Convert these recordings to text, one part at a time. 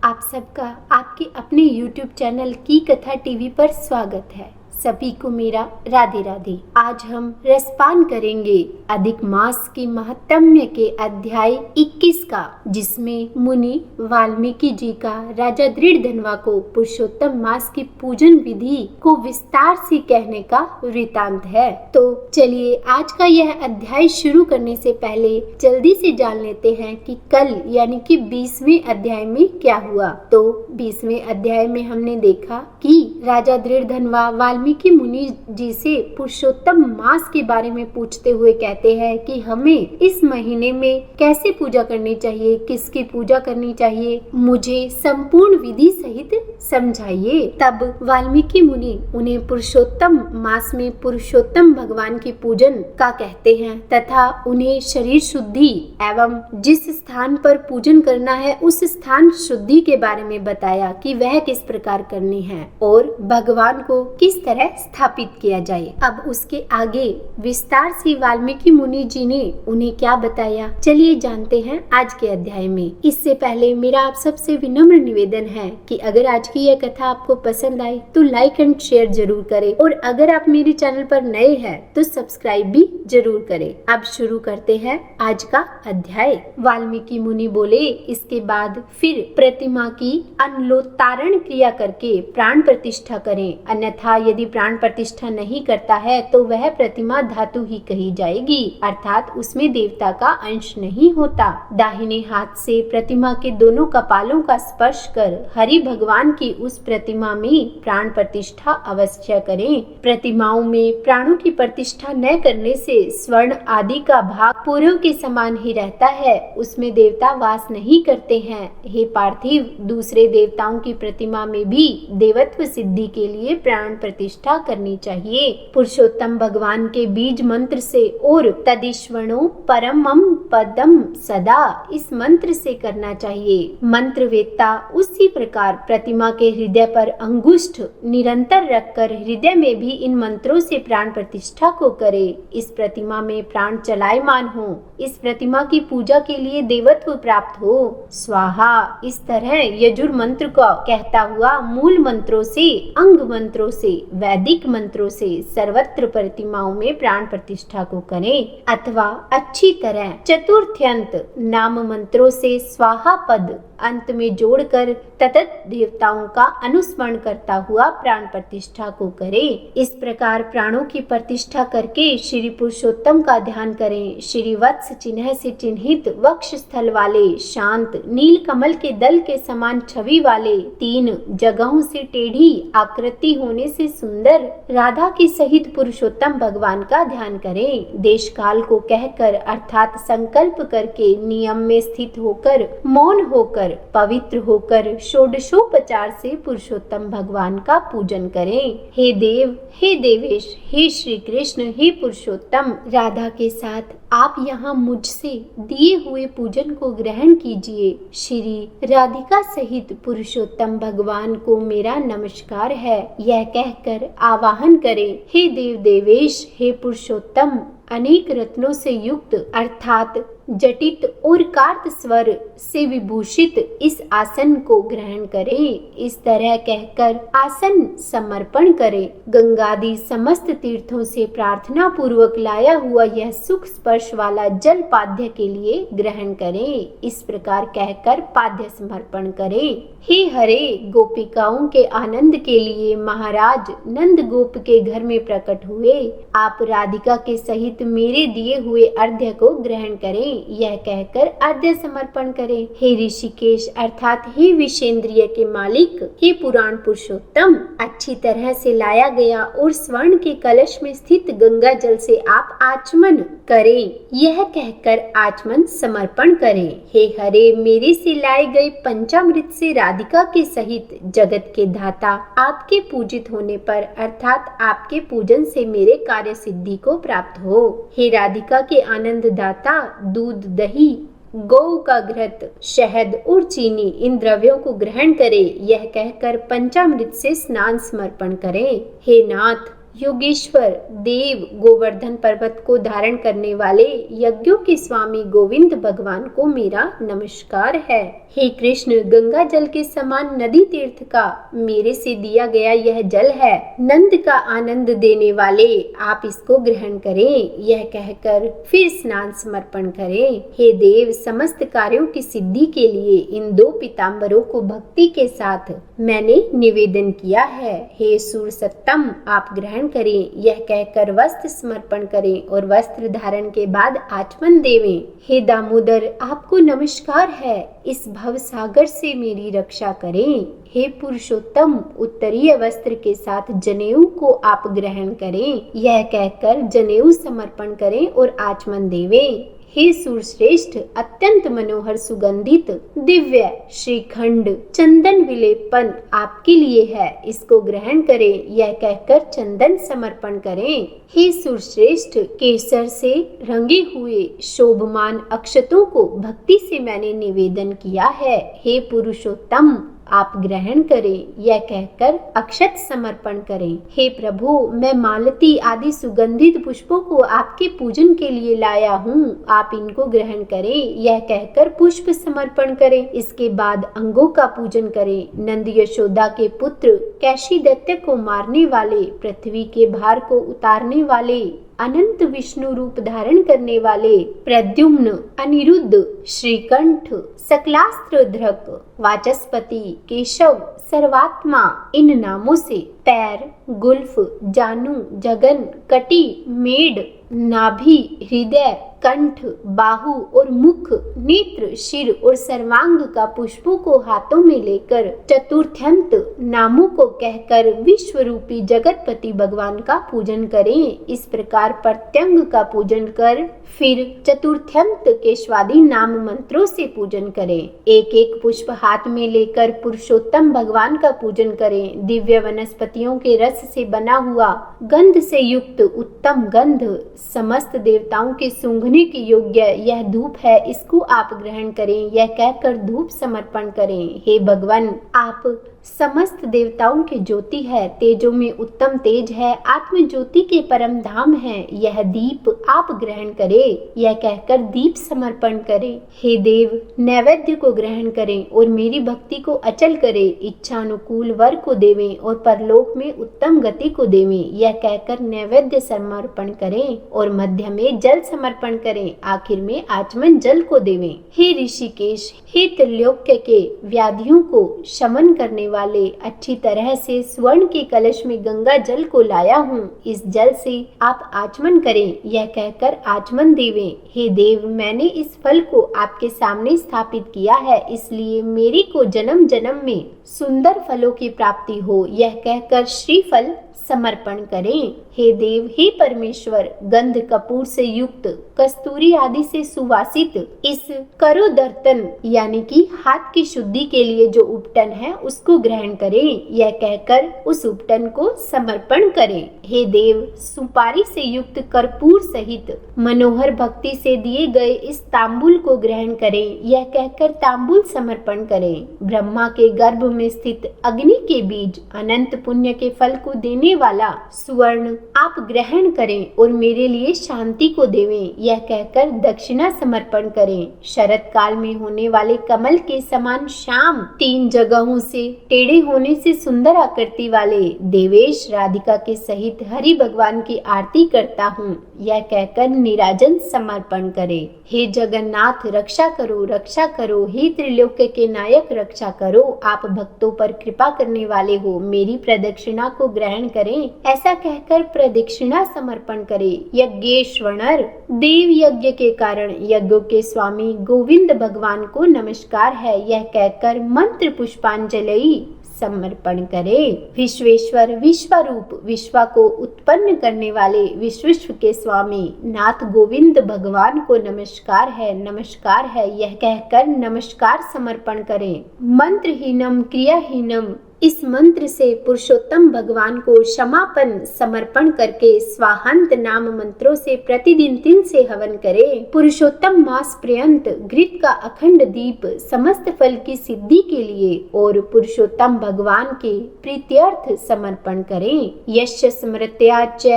आप सबका आपके अपने YouTube चैनल की कथा टीवी पर स्वागत है। सभी को मेरा राधे राधे। आज हम रसपान करेंगे अधिक मास के महात्म्य के अध्याय 21 का, जिसमें मुनि वाल्मीकि जी का राजा दृढ़धनवा को पुरुषोत्तम मास की पूजन विधि को विस्तार से कहने का वृतांत है। तो चलिए आज का यह अध्याय शुरू करने से पहले जल्दी से जान लेते हैं कि कल यानी कि 20वें अध्याय में क्या हुआ। तो 20वें अध्याय में हमने देखा कि राजा दृढ़धनवा वाल्मीकि मुनि जी से पुरुषोत्तम मास के बारे में पूछते हुए कहते हैं कि हमें इस महीने में कैसे पूजा करनी चाहिए, किसकी पूजा करनी चाहिए, मुझे संपूर्ण विधि सहित समझाइए। तब वाल्मीकि मुनि उन्हें पुरुषोत्तम मास में पुरुषोत्तम भगवान की पूजन का कहते हैं तथा उन्हें शरीर शुद्धि एवं जिस स्थान पर पूजन करना है उस स्थान शुद्धि के बारे में बताया कि वह किस प्रकार करनी है और भगवान को किस तरह स्थापित किया जाए। अब उसके आगे विस्तार से वाल्मीकि मुनि जी ने उन्हें क्या बताया, चलिए जानते हैं आज के अध्याय में। इससे पहले मेरा आप सबसे विनम्र निवेदन है कि अगर आज की यह कथा आपको पसंद आई तो लाइक एंड शेयर जरूर करें और अगर आप मेरे चैनल पर नए हैं तो सब्सक्राइब भी जरूर करें। अब शुरू करते हैं आज का अध्याय। वाल्मीकि मुनि बोले, इसके बाद फिर प्रतिमा की अनलोतारण क्रिया करके प्राण प्रतिष्ठा करें, अन्यथा यदि प्राण प्रतिष्ठा नहीं करता है तो वह प्रतिमा धातु ही कही जाएगी, अर्थात उसमें देवता का अंश नहीं होता। दाहिने हाथ से प्रतिमा के दोनों कपालों का स्पर्श कर हरि भगवान की उस प्रतिमा में प्राण प्रतिष्ठा अवश्य करें। प्रतिमाओं में प्राणों की प्रतिष्ठा न करने से स्वर्ण आदि का भाग पूर्व के समान ही रहता है, उसमें देवता वास नहीं करते हैं। हे पार्थिव, दूसरे देवताओं की प्रतिमा में भी देवत्व सिद्धि के लिए प्राण प्रतिष्ठा करनी चाहिए। पुरुषोत्तम भगवान के बीज मंत्र से और तदिश्वनो परमम पदम सदा, इस मंत्र से करना चाहिए। मंत्र वेत्ता उसी प्रकार प्रतिमा के हृदय पर अंगुष्ठ निरंतर रखकर हृदय में भी इन मंत्रों से प्राण प्रतिष्ठा को करे। इस प्रतिमा में प्राण चलायमान हो, इस प्रतिमा की पूजा के लिए देवत्व प्राप्त हो। स्वाहा, इस तरह यजुर मंत्र को कहता हुआ मूल मंत्रों से, अंग मंत्रों से, वैदिक मंत्रों से सर्वत्र प्रतिमाओं में प्राण प्रतिष्ठा को करें, अथवा अच्छी तरह चतुर्थ्यंत नाम मंत्रों से स्वाहा पद अंत में जोड़कर ततत देवताओं का अनुस्मरण करता हुआ प्राण प्रतिष्ठा को करें। इस प्रकार प्राणों की प्रतिष्ठा करके श्री पुरुषोत्तम का ध्यान करें। श्री वत्स चिन्ह से चिन्हित वक्ष स्थल वाले, शांत नील कमल के दल के समान छवि वाले, 3 जगहों से टेढ़ी आकृति होने से सुंदर राधा के सहित पुरुषोत्तम भगवान का ध्यान करें। देश काल को कहकर अर्थात संकल्प करके नियम में स्थित होकर, मौन होकर, पवित्र होकर षोडशोपचार से पुरुषोत्तम भगवान का पूजन करें। हे देव, हे देवेश, हे श्री कृष्ण, हे पुरुषोत्तम, राधा के साथ आप यहाँ मुझसे दिए हुए पूजन को ग्रहण कीजिए। श्री राधिका सहित पुरुषोत्तम भगवान को मेरा नमस्कार है, यह कहकर आवाहन करें। हे देव देवेश, हे पुरुषोत्तम, अनेक रत्नों से युक्त अर्थात जटित और कार्त स्वर से विभूषित इस आसन को ग्रहण करें। इस तरह कहकर आसन समर्पण करें। गंगादि समस्त तीर्थों से प्रार्थना पूर्वक लाया हुआ यह सुख स्पर्श वाला जल पाद्य के लिए ग्रहण करें। इस प्रकार कहकर पाद्य समर्पण करें। हे हरे, गोपिकाओं के आनंद के लिए महाराज नंद गोप के घर में प्रकट हुए, आप राधिका के सहित मेरे दिए हुए अर्घ्य को ग्रहण करें, यह कहकर अर्घ्य समर्पण करें। हे ऋषिकेश अर्थात हे विषेंद्रिय के मालिक, हे पुराण पुरुषोत्तम, अच्छी तरह से लाया गया और स्वर्ण के कलश में स्थित गंगा जल से आप आचमन करें, यह कहकर आचमन समर्पण करें। हे हरे, मेरे से लाए गए पंचामृत से राधिका के सहित जगत के धाता आपके पूजित होने पर अर्थात आपके पूजन से मेरे कार्य सिद्धि को प्राप्त हो। हे राधिका के आनंद दाता, दूध, दही, गौ का घृत, शहद और चीनी, इन द्रव्यों को ग्रहण करें, यह कहकर पंचामृत से स्नान समर्पण करें। हे नाथ, योगेश्वर देव गोवर्धन पर्वत को धारण करने वाले यज्ञों के स्वामी गोविंद भगवान को मेरा नमस्कार है। हे कृष्ण, गंगा जल के समान नदी तीर्थ का मेरे से दिया गया यह जल है, नंद का आनंद देने वाले, आप इसको ग्रहण करें। यह कहकर फिर स्नान समर्पण करें। हे देव, समस्त कार्यों की सिद्धि के लिए इन दो पीताम्बरों को भक्ति के साथ मैंने निवेदन किया है। हे सूरसत्तम, आप ग्रहण करें। यह कहकर वस्त्र समर्पण करें और वस्त्र धारण के बाद आचमन देवें। हे दामोदर, आपको नमस्कार है, इस भव सागर से मेरी रक्षा करें। हे पुरुषोत्तम, उत्तरीय वस्त्र के साथ जनेऊ को आप ग्रहण करें। यह कहकर जनेऊ समर्पण करें और आचमन देवें। हे सूरश्रेष्ठ, अत्यंत मनोहर सुगंधित दिव्य श्रीखंड चंदन विलेपन आपके लिए है, इसको ग्रहण करें। यह कहकर चंदन समर्पण करें। हे सूरश्रेष्ठ, केसर से रंगे हुए शोभमान अक्षतों को भक्ति से मैंने निवेदन किया है। हे पुरुषोत्तम, आप ग्रहण करें। यह कहकर अक्षत समर्पण करें। हे प्रभु, मैं मालती आदि सुगंधित पुष्पों को आपके पूजन के लिए लाया हूँ, आप इनको ग्रहण करें। यह कहकर पुष्प समर्पण करें। इसके बाद अंगों का पूजन करें। नंद यशोदा के पुत्र कैशी दैत्य को मारने वाले, पृथ्वी के भार को उतारने वाले, अनंत विष्णु रूप धारण करने वाले प्रद्युम्न, अनिरुद्ध, श्रीकंठ, सकलास्त्रधृक, वाचस्पति, केशव, सर्वात्मा, इन नामों से पैर, गुल्फ, जानू, जगन, कटी, मेड, नाभि, हृदय, कंठ, बाहु और मुख, नेत्र, सिर और सर्वांग का पुष्पों को हाथों में लेकर चतुर्थ्यंत नामों को कहकर विश्व रूपी जगतपति भगवान का पूजन करें। इस प्रकार प्रत्यंग का पूजन कर फिर चतुर्थ्यंत के स्वादी नाम मंत्रों से पूजन करें। एक एक पुष्प हाथ में लेकर पुरुषोत्तम भगवान का पूजन करें। दिव्य वनस्पतियों के रस से बना हुआ गंध से युक्त उत्तम गंध, समस्त देवताओं के सूंघने के योग्य यह धूप है, इसको आप ग्रहण करें। यह कहकर धूप समर्पण करें। हे भगवान, आप समस्त देवताओं के ज्योति है, तेजों में उत्तम तेज है, आत्म ज्योति के परम धाम है। यह दीप आप ग्रहण करें। यह कहकर दीप समर्पण करें। हे देव, नैवेद्य को ग्रहण करें और मेरी भक्ति को अचल करें। इच्छा अनुकूल वर को देवें और परलोक में उत्तम गति को देवें। यह कहकर नैवेद्य समर्पण करें और मध्य में जल समर्पण करें। आखिर में आचमन जल को देवें। हे ऋषिकेश, हे त्रिलोक्य के व्याधियों को शमन करने वाले, अच्छी तरह से स्वर्ण के कलश में गंगा जल को लाया हूँ, इस जल से आप आचमन करें। यह कहकर आचमन देवें। हे देव, मैंने इस फल को आपके सामने स्थापित किया है, इसलिए मेरी को जन्म जन्म में सुंदर फलों की प्राप्ति हो। यह कहकर श्रीफल समर्पण करें। हे देव, हे परमेश्वर, गंध कपूर से युक्त कस्तूरी आदि से सुवासित इस करोदर्तन यानी कि हाथ की शुद्धि के लिए जो उपटन है उसको ग्रहण करें। यह कहकर उस उपटन को समर्पण करें। हे देव, सुपारी से युक्त कर्पूर सहित मनोहर भक्ति से दिए गए इस तांबुल को ग्रहण करें। यह कहकर तांबुल समर्पण करें। ब्रह्मा के गर्भ में स्थित अग्नि के बीज, अनंत पुण्य के फल को देने वाला सुवर्ण आप ग्रहण करें और मेरे लिए शांति को देवें। यह कहकर दक्षिणा समर्पण करें। शरत काल में होने वाले कमल के समान श्याम, 3 जगहों से टेढ़े होने से सुंदर आकृति वाले देवेश राधिका के सहित हरि भगवान की आरती करता हूँ। यह कहकर निराजन समर्पण करें। हे जगन्नाथ, रक्षा करो, रक्षा करो। हे त्रिलोक्य के नायक, रक्षा करो। आप भक्तों पर कृपा करने वाले हो, मेरी प्रदक्षिणा को ग्रहण करें। ऐसा कहकर प्रदक्षिणा समर्पण करें। यज्ञेश्वर, देव यज्ञ के कारण यज्ञों के स्वामी गोविंद भगवान को नमस्कार है। यह कहकर मंत्र पुष्पांजलि समर्पण करें। विश्वेश्वर, विश्वरूप, विश्व को उत्पन्न करने वाले विश्व के स्वामी नाथ गोविंद भगवान को नमस्कार है, नमस्कार है। यह कहकर नमस्कार समर्पण करें। मंत्रहीनम क्रियाहीनम इस मंत्र से पुरुषोत्तम भगवान को क्षमापन समर्पण करके स्वाहांत नाम मंत्रों से प्रतिदिन तिल से हवन करें। पुरुषोत्तम मास पर्यंत घृत का अखंड दीप समस्त फल की सिद्धि के लिए और पुरुषोत्तम भगवान के प्रीत्यर्थ समर्पण करें। यश स्मृत्या च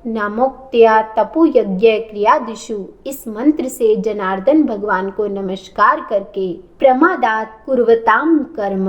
नामोक्त्या तपो यज्ञ क्रियादिषु, इस मंत्र से जनार्दन भगवान को नमस्कार करके प्रमादात कुर्वताम कर्म,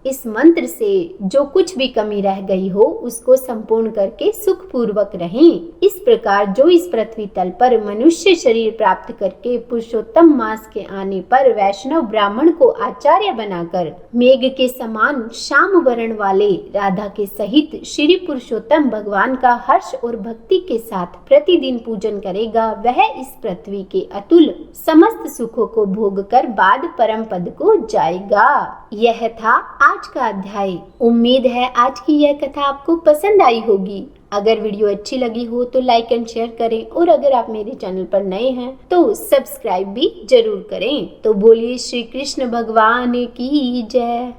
इस मंत्र से जो कुछ भी कमी रह गई हो उसको संपूर्ण करके सुख पूर्वक रहें। इस प्रकार जो इस पृथ्वी तल पर मनुष्य शरीर प्राप्त करके पुरुषोत्तम मास के आने पर वैष्णव ब्राह्मण को आचार्य बनाकर मेघ के समान श्याम वर्ण वाले राधा के सहित श्री पुरुषोत्तम भगवान का हर्ष और भक्ति के साथ प्रतिदिन पूजन करेगा, वह इस पृथ्वी के अतुल समस्त सुखों को भोग कर बाद परम पद को जाएगा। यह था आज का अध्याय। उम्मीद है आज की यह कथा आपको पसंद आई होगी। अगर वीडियो अच्छी लगी हो तो लाइक एंड शेयर करें और अगर आप मेरे चैनल पर नए हैं तो सब्सक्राइब भी जरूर करें। तो बोलिए श्री कृष्ण भगवान की जय।